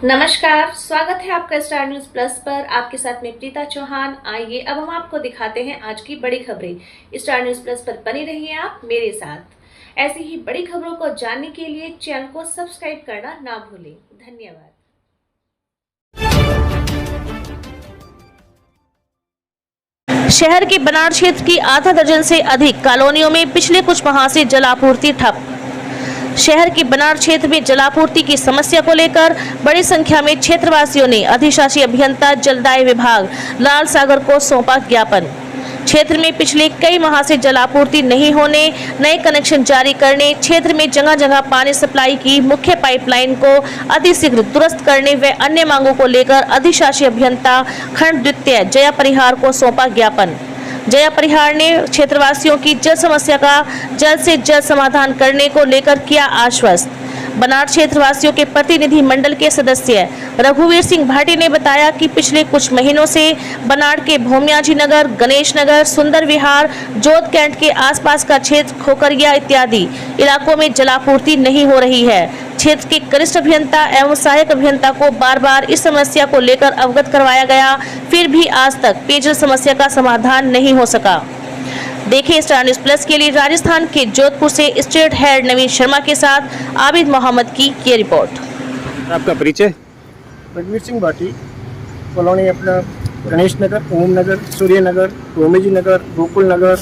नमस्कार, स्वागत है आपका स्टार न्यूज प्लस पर। आपके साथ में प्रीता चौहान। आइए अब हम आपको दिखाते हैं आज की बड़ी खबरें। स्टार न्यूज प्लस पर बने रहिए आप मेरे साथ। ऐसी ही बड़ी खबरों को जानने के लिए चैनल को सब्सक्राइब करना ना भूलें। धन्यवाद। शहर के बनाड़ क्षेत्र की आधा दर्जन से अधिक कॉलोनियों में पिछले कुछ माह से जलापूर्ति ठप। शहर के बनाड़ क्षेत्र में जलापूर्ति की समस्या को लेकर बड़ी संख्या में क्षेत्रवासियों ने अधिशासी अभियंता जलदाय विभाग लाल सागर को सौंपा ज्ञापन। क्षेत्र में पिछले कई माह से जलापूर्ति नहीं होने, नए कनेक्शन जारी करने, क्षेत्र में जगह जगह पानी सप्लाई की मुख्य पाइपलाइन को अतिशीघ्र दुरुस्त करने व अन्य मांगों को लेकर अधिशासी अभियंता खंड द्वितीय जया परिहार को सौंपा ज्ञापन। जया परिहार ने क्षेत्रवासियों की जल समस्या का जल्द से जल्द समाधान करने को लेकर किया आश्वस्त। बनाड़ क्षेत्रवासियों के प्रतिनिधि मंडल के सदस्य रघुवीर सिंह भाटी ने बताया कि पिछले कुछ महीनों से बनाड़ के भोमियाजी नगर, गणेश नगर, सुंदर विहार, जोत कैंट के आसपास का क्षेत्र, खोकरिया इत्यादि इलाकों में जलापूर्ति नहीं हो रही है। क्षेत्र के वरिष्ठ अभियंता एवं सहायक अभियंता को बार बार इस समस्या को लेकर अवगत करवाया गया, फिर भी आज तक पेयजल समस्या का समाधान नहीं हो सका। देखिए स्टार न्यूज प्लस के लिए राजस्थान के जोधपुर से स्टेट हेड नवीन शर्मा के साथ आबिद मोहम्मद की ये रिपोर्ट। आपका परिचय? रघुवीर सिंह भाटी, कॉलोनी अपना गणेश नगर, ओम नगर, सूर्य नगर, भूमिजी नगर, गोकुल नगर,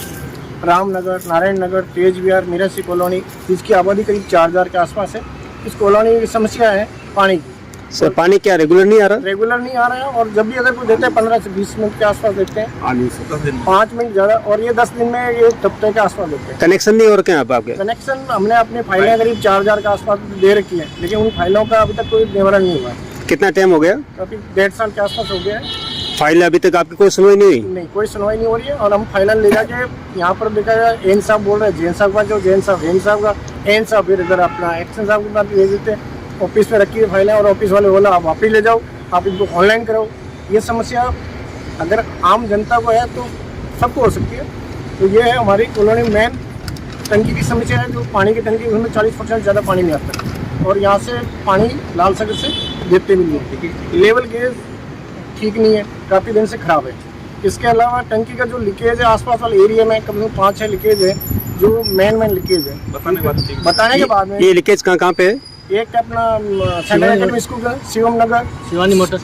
राम नगर, नारायण नगर, तेज विहार, मिरासी कॉलोनी। इसकी आबादी करीब 4000 के आसपास है। इस कॉलोनी की समस्या है पानी की। सर पानी क्या रेगुलर नहीं आ रहा? रेगुलर नहीं आ रहा है, और जब भी अगर कोई देते हैं 15 से 20 मिनट के आसपास देते हैं, 5 मिनट ज़्यादा, और ये 10 दिन में ये हफ्ते के आसपास देते हैं। कनेक्शन नहीं हो रखे हैं आपके? कनेक्शन हमने अपनी फाइलें करीब 4000 के आसपास दे रखी है, लेकिन उन फाइलों का अभी तक कोई निवारण नहीं हुआ। कितना टाइम हो गया? अभी 1.5 साल के आसपास हो गया है। फाइल अभी तक आपकी कोई सुनवाई नहीं हुई? नहीं, कोई सुनवाई नहीं हो रही है। और हम फाइनल ले जाके यहाँ पर देखा जाए, एन साहब बोल रहे हैं, जैन साहब का जो जैन साहब का एन साहब, फिर इधर अपना एक्शन साहब के पास भेज देते हैं। ऑफिस में रखी है फाइलें, और ऑफिस वाले बोला आप वापस ले जाओ, आप इनको ऑनलाइन करो। ये समस्या अगर आम जनता को है तो सबको हो सकती है। तो ये है हमारी कॉलोनी मेन टंकी की समस्या है। जो पानी की टंकी, उसमें 40% ज़्यादा पानी नहीं आता, और यहाँ से पानी लाल सागर से देते भी नहीं है। लेवल गेज ठीक नहीं है, काफ़ी दिन से ख़राब है। इसके अलावा टंकी का जो लीकेज है आसपास वाले एरिया में कम से कम 5-6 लीकेज है, जो मेन लीकेज है। बताने के बाद में ये लीकेज कहाँ पे है? एक अपना सेंट्रल एकेडमी स्कूल का शिवम नगर, शिवानी मोटर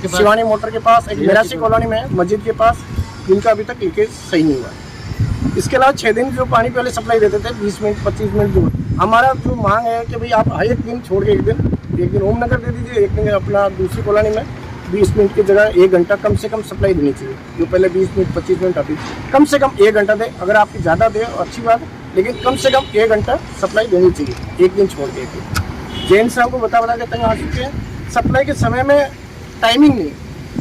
के पास, एक मिरासी कॉलोनी में है मस्जिद के पास, जिनका अभी तक लीकेज सही नहीं हुआ। इसके अलावा 6 दिन जो पानी पहले सप्लाई देते थे, 20 मिनट 25 मिनट दूर, हमारा जो मांग है कि भाई आप एक दिन छोड़ के एक दिन ओम नगर दे दीजिए, एक दिन अपना दूसरी कॉलोनी में 20 मिनट की जगह 1 घंटा कम से कम सप्लाई देनी चाहिए। जो पहले 20 मिनट 25 मिनट आती, कम से कम 1 घंटा दे। अगर आपकी ज़्यादा दे अच्छी बात है, लेकिन कम से कम 1 घंटा सप्लाई देनी चाहिए, एक दिन छोड़ के। जैन साहब को बता के तंग आ चुके हैं। सप्लाई के समय में टाइमिंग नहीं,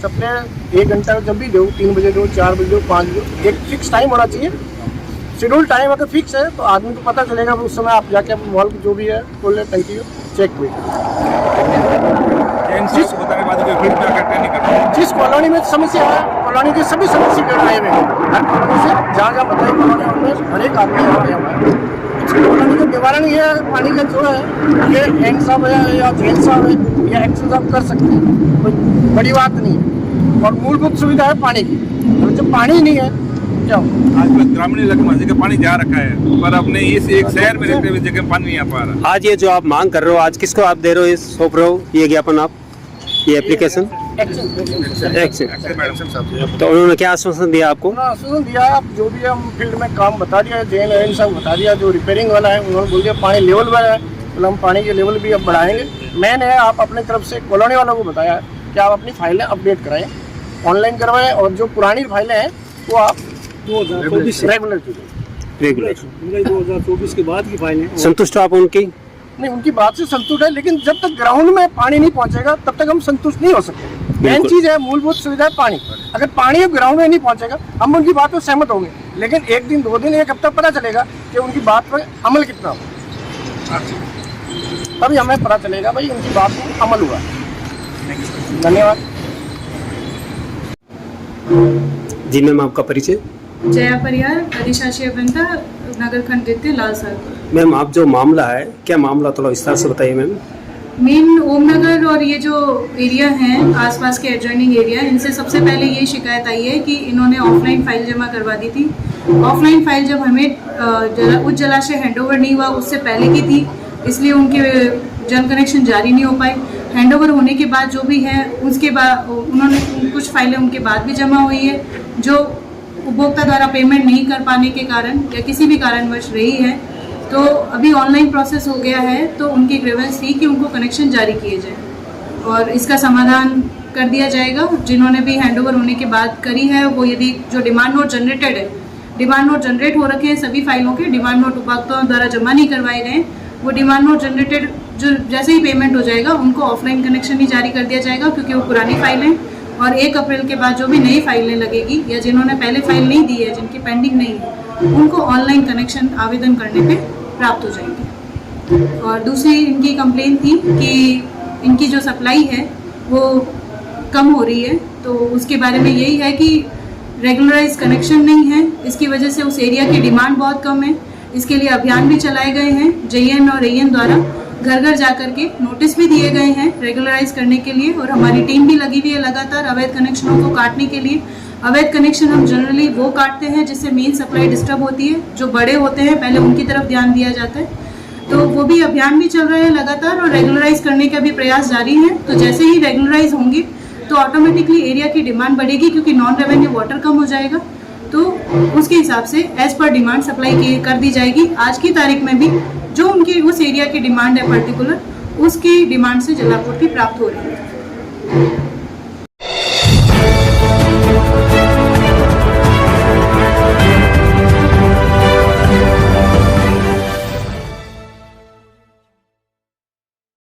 सप्लाई 1 घंटा जब भी दो, 3 बजे दो, 4 बजे दो, 5 बजे दो, एक फिक्स टाइम होना चाहिए। शेड्यूल टाइम अगर फिक्स है तो आदमी को पता चलेगा, उस समय आप जाके मॉल जो भी है खोल ले, टंकी चेक हुई। जिस कॉलोनी में समस्या है, कॉलोनी की सभी समस्या कर रहे हैं, हर कॉलोनी से जहाँ बताइए कॉलोनी में हर एक आदमी आया हुआ है। कॉलोनी का निवारण ये पानी का जो है, ये एन साहब है या जैन साहब है या एक्शन साहब कर सकते हैं, कोई बड़ी बात नहीं है। और मूलभूत सुविधा है पानी की, तो जब पानी नहीं है क्या हो? आज ग्रामीण इलाके में जगह पानी जा रखा है, पर अपने इस एक शहर में रहते हुए जगह पानी नहीं आ पा रहा। आज ये जो आप मांग कर रहे हो, आज किसको आप दे रहे हो, सौंप रहे हो ये ज्ञापन आप, ये एप्लीकेशन? तो उन्होंने क्या आश्वासन दिया आपको? आश्वासन दिया, आप जो भी हम फील्ड में काम बता दिया, जैन एन साहब बता दिया, जो रिपेयरिंग वाला है उन्होंने बोल दिया पानी लेवल पर है, तो हम पानी के लेवल भी अब बढ़ाएंगे। मैंने आप अपनी तरफ से कॉलोनी वालों को बताया कि आप अपनी फाइलें अपडेट कराएं, ऑनलाइन करवाएं, और जो पुरानी फाइलें हैं वो आप 2024 रेगुलर कीजिए। 2024 के बाद की फाइलें संतुष्ट हो आप उनकी? नहीं, उनकी बात से संतुष्ट है, लेकिन जब तक ग्राउंड में पानी नहीं पहुंचेगा तब तक हम संतुष्ट नहीं हो सकते। मेन चीज है, मूलभूत सुविधा है पानी। अगर पानी ग्राउंड में नहीं पहुंचेगा, हम उनकी बात पर सहमत होंगे, लेकिन 1 दिन 2 दिन 1 हफ्ता पता चलेगा कि उनकी बात पर अमल कितना हो, तभी हमें पता चलेगा भाई उनकी बात पर अमल हुआ। धन्यवाद जी। मैम आपका परिचय? जया परिहार, अधिशासी अभियंता नगर खंड द्वितीय लाल सागर। मैम आप जो मामला है, क्या मामला थोड़ा विस्तार से बताइए मैम। मेन ओमनगर और ये जो एरिया हैं आसपास के एडजॉइनिंग एरिया, इनसे सबसे पहले ये शिकायत आई है कि इन्होंने ऑफलाइन फाइल जमा करवा दी थी। ऑफलाइन फाइल जब हमें उच्च जलाशय हैंडओवर नहीं हुआ उससे पहले की थी, इसलिए उनके जल कनेक्शन जारी नहीं हो पाए। हैंडओवर होने के बाद जो भी है उसके बाद उन्होंने कुछ फाइलें उनके बाद भी जमा हुई है जो उपभोक्ता द्वारा पेमेंट नहीं कर पाने के कारण या किसी भी कारणवश रही है। तो अभी ऑनलाइन प्रोसेस हो गया है, तो उनकी ग्रीवेंस थी कि उनको कनेक्शन जारी किए जाए और इसका समाधान कर दिया जाएगा। जिन्होंने भी हैंडओवर होने के बाद करी है वो यदि जो डिमांड नोट जनरेटेड है, डिमांड नोट जनरेट हो रखे हैं सभी फाइलों के, डिमांड नोट उपभोक्ताओं द्वारा जमा नहीं करवाए गए, वो डिमांड नोट जनरेटेड जो जैसे ही पेमेंट हो जाएगा उनको ऑफलाइन कनेक्शन ही जारी कर दिया जाएगा, क्योंकि वो पुरानी फाइलें और 1 अप्रैल के बाद जो भी नई फाइलें लगेगी या जिन्होंने पहले फाइल नहीं दी है, जिनकी पेंडिंग नहीं है, उनको ऑनलाइन कनेक्शन आवेदन करने पे प्राप्त हो जाएंगे। और दूसरी इनकी कंप्लेन थी कि इनकी जो सप्लाई है वो कम हो रही है, तो उसके बारे में यही है कि रेगुलराइज कनेक्शन नहीं है, इसकी वजह से उस एरिया की डिमांड बहुत कम है। इसके लिए अभियान भी चलाए गए हैं, JN और AN द्वारा घर घर जाकर के नोटिस भी दिए गए हैं रेगुलराइज करने के लिए, और हमारी टीम भी लगी हुई है लगातार अवैध कनेक्शनों को काटने के लिए। अवैध कनेक्शन हम जनरली वो काटते हैं जिससे मेन सप्लाई डिस्टर्ब होती है, जो बड़े होते हैं पहले उनकी तरफ ध्यान दिया जाता है। तो वो भी अभियान भी चल रहा है लगातार और रेगुलराइज करने का भी प्रयास जारी है। तो जैसे ही रेगुलराइज होंगे तो ऑटोमेटिकली एरिया की डिमांड बढ़ेगी, क्योंकि नॉन रेवेन्यू वाटर कम हो जाएगा, तो उसके हिसाब से एज पर डिमांड सप्लाई कर दी जाएगी। आज की तारीख में भी जो उनकी उस एरिया की डिमांड है पर्टिकुलर, उसकी डिमांड से जलापूर्ति प्राप्त हो रही है।